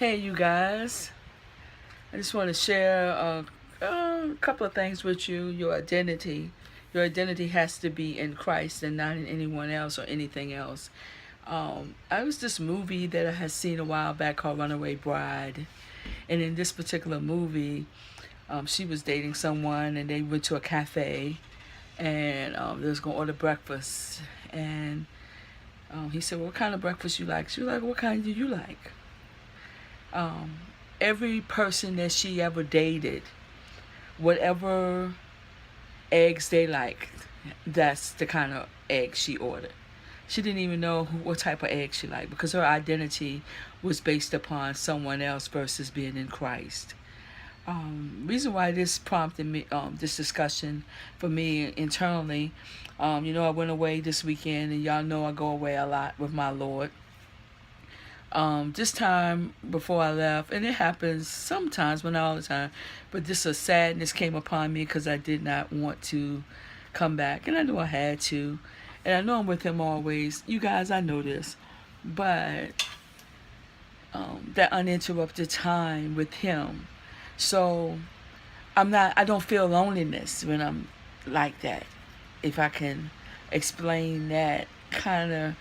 Hey, you guys. I just want to share a couple of things with you. Your identity. Your identity has to be in Christ and not in anyone else or anything else. I was this movie that I had seen a while back called Runaway Bride. And in this particular movie, she was dating someone and they went to a cafe and they was going to order breakfast. And he said, "What kind of breakfast you like?" She was like, "What kind do you like?" um, every person that she ever dated, whatever eggs they liked, that's the kind of egg she ordered. She didn't even know what type of egg she liked because her identity was based upon someone else versus being in Christ. Reason why this prompted me, this discussion for me internally, I went away this weekend, and y'all know I go away a lot with my Lord. This time before I left, and it happens sometimes, but not all the time, but just a sadness came upon me because I did not want to come back, and I knew I had to, and I know I'm with him always. You guys, I know this, but that uninterrupted time with him. So I don't feel loneliness when I'm like that. If I can explain that kind of,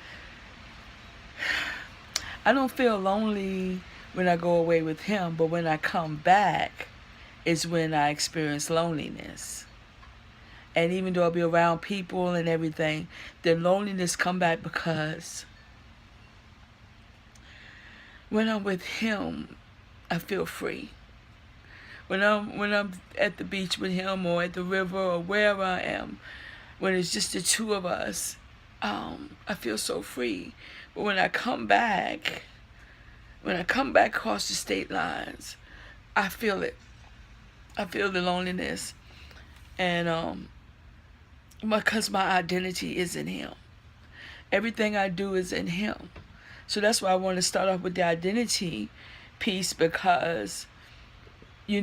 I don't feel lonely when I go away with him, but when I come back is when I experience loneliness. And even though I'll be around people and everything, the loneliness come back because when I'm with him, I feel free. When I'm at the beach with him or at the river or wherever I am, when it's just the two of us, I feel so free. But when I come back across the state lines, I feel it. I feel the loneliness, and because my identity is in him. Everything I do is in him. So that's why I want to start off with the identity piece, because you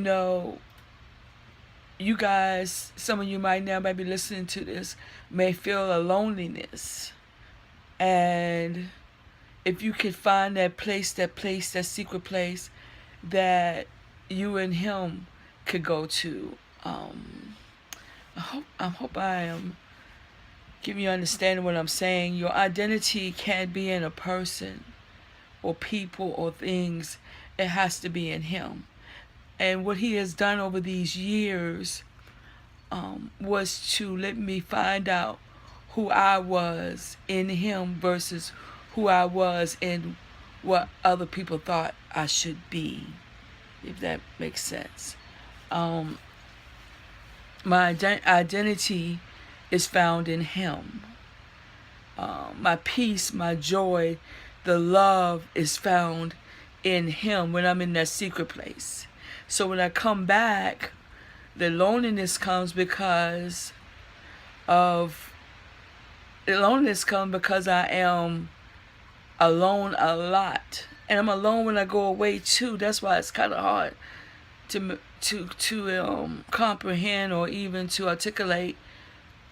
guys, some of you might be listening to this, may feel a loneliness. And if you could find that secret place that you and him could go to, I hope I am giving you understanding what I'm saying. Your identity can't be in a person or people or things. It has to be in him. And what he has done over these years was to let me find out who I was in him versus who I was in what other people thought I should be, if that makes sense. My identity is found in him. My peace, my joy, the love is found in him when I'm in that secret place. So when I come back, the loneliness comes because I am alone a lot, and I'm alone when I go away too. That's why it's kind of hard to comprehend or even to articulate.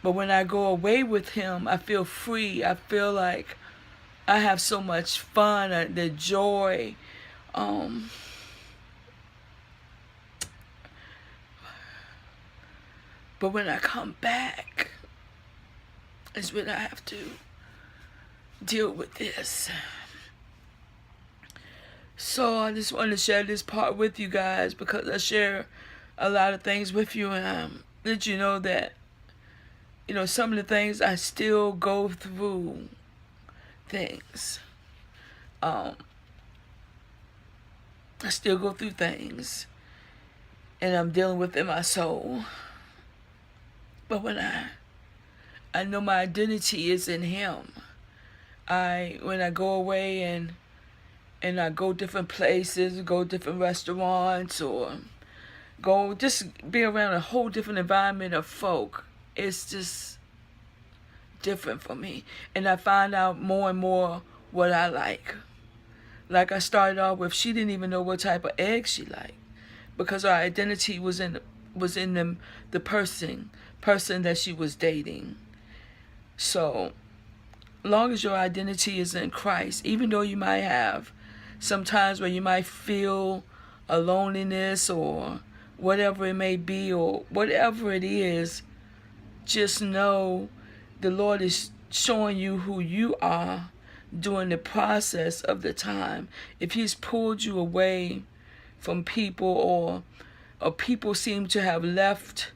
But when I go away with him, I feel free. I feel like I have so much fun, the joy. But when I come back is when I have to deal with this. So I just want to share this part with you guys, because I share a lot of things with you, and let you know that some of the things I still go through things. I still go through things, and I'm dealing with in my soul. But when I know my identity is in him, when I go away and I go different places, go different restaurants, or go just be around a whole different environment of folk, it's just different for me. And I find out more and more what I like. Like I started off with, she didn't even know what type of egg she liked, because our identity was in the person that she was dating. So long as your identity is in Christ, even though you might have sometimes where you might feel a loneliness or whatever it may be, or whatever it is, just know the Lord is showing you who you are during the process of the time. If He's pulled you away from people, or people seem to have left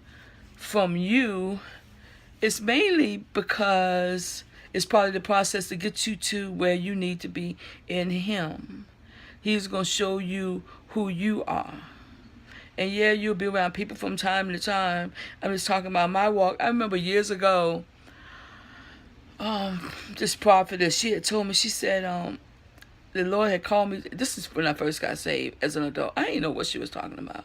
from you, it's mainly because it's part of the process to get you to where you need to be in Him. He's going to show you who you are. And yeah, you'll be around people from time to time. I'm just talking about my walk. I remember years ago, this prophetess, she had told me, she said, the Lord had called me. This is when I first got saved as an adult. I didn't know what she was talking about.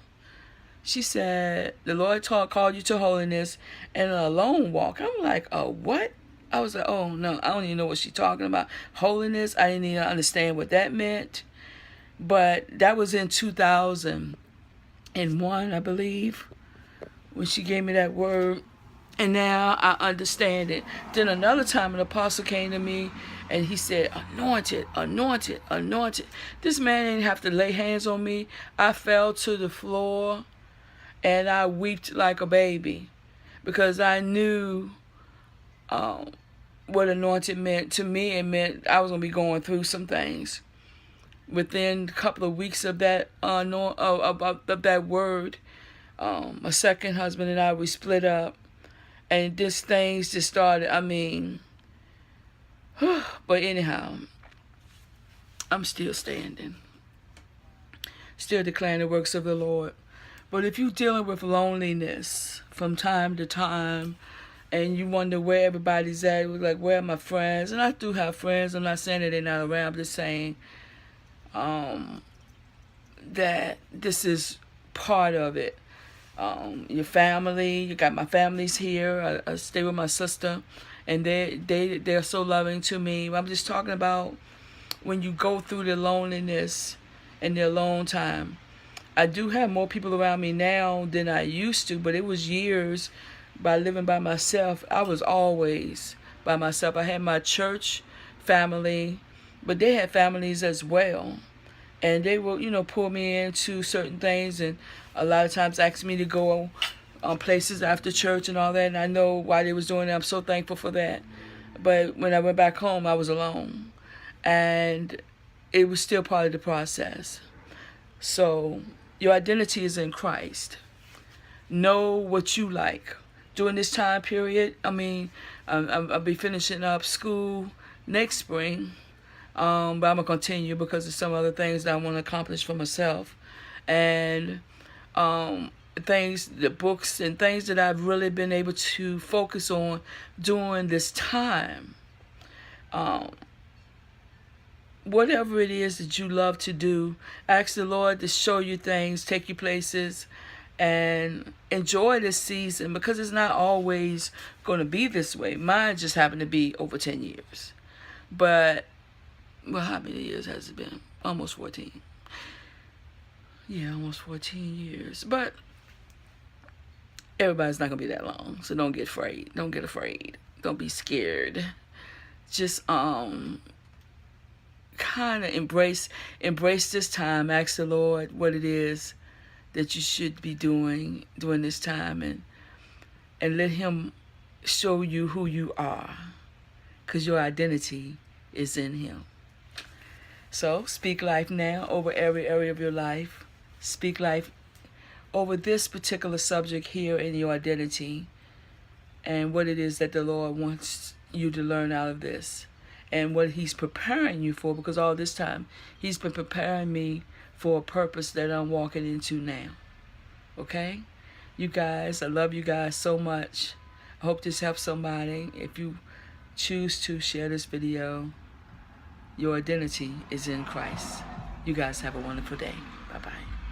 She said, the Lord called you to holiness and a lone walk. I'm like, oh, what? I was like, oh, no, I don't even know what she's talking about. Holiness, I didn't even understand what that meant. But that was in 2001, I believe, when she gave me that word. And now I understand it. Then another time an apostle came to me and he said, anointed, anointed, anointed. This man didn't have to lay hands on me. I fell to the floor and I wept like a baby because I knew what anointed meant to me. It meant I was going to be going through some things. Within a couple of weeks of that of that word, my second husband and I, we split up. And this things just started, I mean, but anyhow, I'm still standing. Still declaring the works of the Lord. But if you're dealing with loneliness from time to time, and you wonder where everybody's at, like, where are my friends? And I do have friends. I'm not saying that they're not around. I'm just saying that this is part of it. Your family, you got my family's here. I stay with my sister, and they're so loving to me. I'm just talking about when you go through the loneliness and the alone time. I do have more people around me now than I used to, but it was years by living by myself. I was always by myself. I had my church family, but they had families as well. And they will, pull me into certain things, and a lot of times ask me to go on places after church and all that. And I know why they was doing it. I'm so thankful for that. But when I went back home, I was alone. And it was still part of the process. So your identity is in Christ. Know what you like. During this time period, I mean, I'll be finishing up school next spring. But I'm going to continue because there's some other things that I want to accomplish for myself. And the books and things that I've really been able to focus on during this time. Whatever it is that you love to do, ask the Lord to show you things, take you places, and enjoy this season, because it's not always going to be this way. Mine just happened to be over 10 years. But well, how many years has it been? Almost 14. Yeah, almost 14 years. But everybody's not going to be that long. So don't get afraid. Don't get afraid. Don't be scared. Just kind of embrace this time. Ask the Lord what it is that you should be doing during this time, and let Him show you who you are, because your identity is in Him. So, speak life now over every area of your life. Speak life over this particular subject here in your identity, and what it is that the Lord wants you to learn out of this, and what He's preparing you for, because all this time He's been preparing me for a purpose that I'm walking into now. Okay? You guys, I love you guys so much. I hope this helps somebody. If you choose to share this video, your identity is in Christ. You guys have a wonderful day. Bye-bye.